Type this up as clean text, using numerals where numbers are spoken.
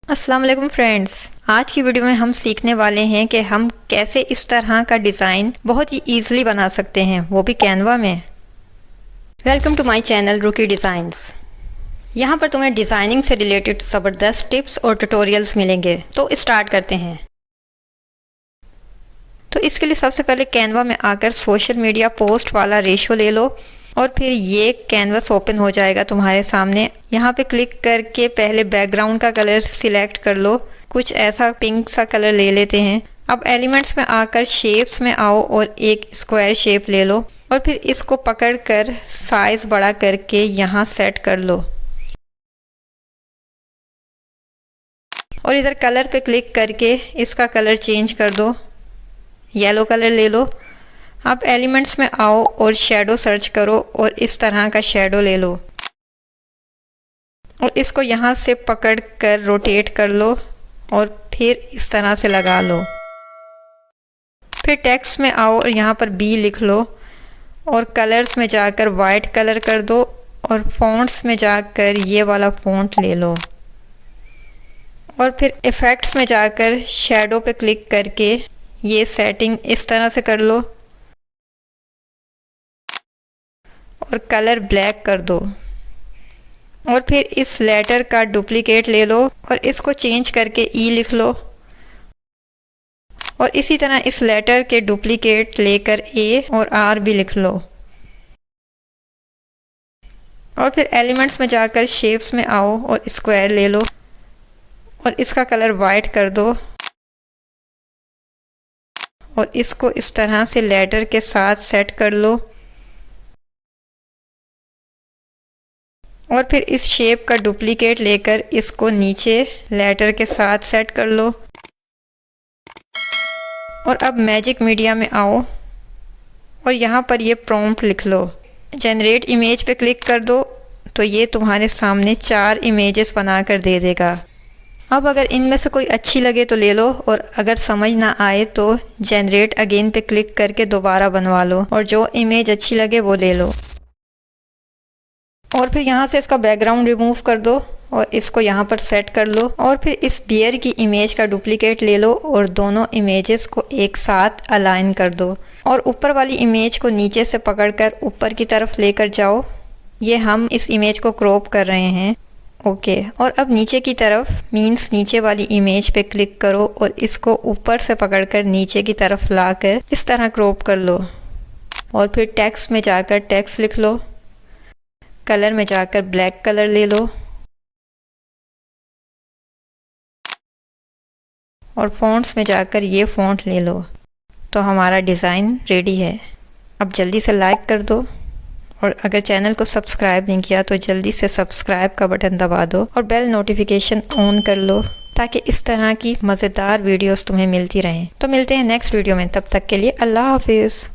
अस्सलाम वालेकुम फ्रेंड्स, आज की वीडियो में हम सीखने वाले हैं कि हम कैसे इस तरह का डिज़ाइन बहुत ही ईजिली बना सकते हैं, वो भी कैनवा में। वेलकम टू माय चैनल रुकी डिज़ाइंस। यहाँ पर तुम्हें डिज़ाइनिंग से रिलेटेड ज़बरदस्त टिप्स और ट्यूटोरियल्स मिलेंगे। तो स्टार्ट करते हैं। तो इसके लिए सबसे पहले कैनवा में आकर सोशल मीडिया पोस्ट वाला रेशो ले लो और फिर ये कैनवस ओपन हो जाएगा तुम्हारे सामने। यहाँ पे क्लिक करके पहले बैकग्राउंड का कलर सिलेक्ट कर लो। कुछ ऐसा पिंक सा कलर ले लेते हैं। अब एलिमेंट्स में आकर शेप्स में आओ और एक स्क्वायर शेप ले लो और फिर इसको पकड़कर साइज बड़ा करके यहाँ सेट कर लो। और इधर कलर पे क्लिक करके इसका कलर चेंज कर दो, येलो कलर ले लो। अब एलिमेंट्स में आओ और शेडो सर्च करो और इस तरह का शेडो ले लो और इसको यहाँ से पकड़ कर रोटेट कर लो और फिर इस तरह से लगा लो। फिर टेक्स्ट में आओ और यहाँ पर बी लिख लो और कलर्स में जाकर वाइट कलर कर दो और फॉन्ट्स में जाकर ये वाला फॉन्ट ले लो और फिर इफ़ेक्ट्स में जाकर शेडो पे क्लिक करके ये सेटिंग इस तरह से कर लो और कलर ब्लैक कर दो और फिर इस लेटर का डुप्लीकेट ले लो और इसको चेंज करके ई लिख लो और इसी तरह इस लेटर के डुप्लीकेट लेकर ए और आर भी लिख लो और फिर एलिमेंट्स में जाकर शेप्स में आओ और स्क्वायर ले लो और इसका कलर वाइट कर दो और इसको इस तरह से लेटर के साथ सेट कर लो और फिर इस शेप का डुप्लीकेट लेकर इसको नीचे लेटर के साथ सेट कर लो और अब मैजिक मीडिया में आओ और यहाँ पर ये प्रॉम्प्ट लिख लो। जनरेट इमेज पे क्लिक कर दो तो ये तुम्हारे सामने 4 इमेजेस बना कर दे देगा। अब अगर इनमें से कोई अच्छी लगे तो ले लो और अगर समझ ना आए तो जनरेट अगेन पे क्लिक करके दोबारा बनवा लो और जो इमेज अच्छी लगे वो ले लो और फिर यहाँ से इसका बैकग्राउंड रिमूव कर दो और इसको यहाँ पर सेट कर लो और फिर इस बियर की इमेज का डुप्लीकेट ले लो और दोनों इमेजेस को एक साथ अलाइन कर दो और ऊपर वाली इमेज को नीचे से पकड़कर ऊपर की तरफ लेकर जाओ। ये हम इस इमेज को क्रॉप कर रहे हैं। ओके, और अब नीचे की तरफ मीन्स नीचे वाली इमेज पे क्लिक करो और इसको ऊपर से पकड़कर नीचे की तरफ लाकर इस तरह क्रॉप कर लो और फिर टेक्स्ट में जाकर टेक्स्ट लिख लो। कलर में जाकर ब्लैक कलर ले लो और फॉन्ट्स में जाकर ये फॉन्ट ले लो। तो हमारा डिज़ाइन रेडी है। अब जल्दी से लाइक कर दो और अगर चैनल को सब्सक्राइब नहीं किया तो जल्दी से सब्सक्राइब का बटन दबा दो और बेल नोटिफिकेशन ऑन कर लो ताकि इस तरह की मज़ेदार वीडियोस तुम्हें मिलती रहें। तो मिलते हैं नेक्स्ट वीडियो में, तब तक के लिए अल्लाह हाफिज़।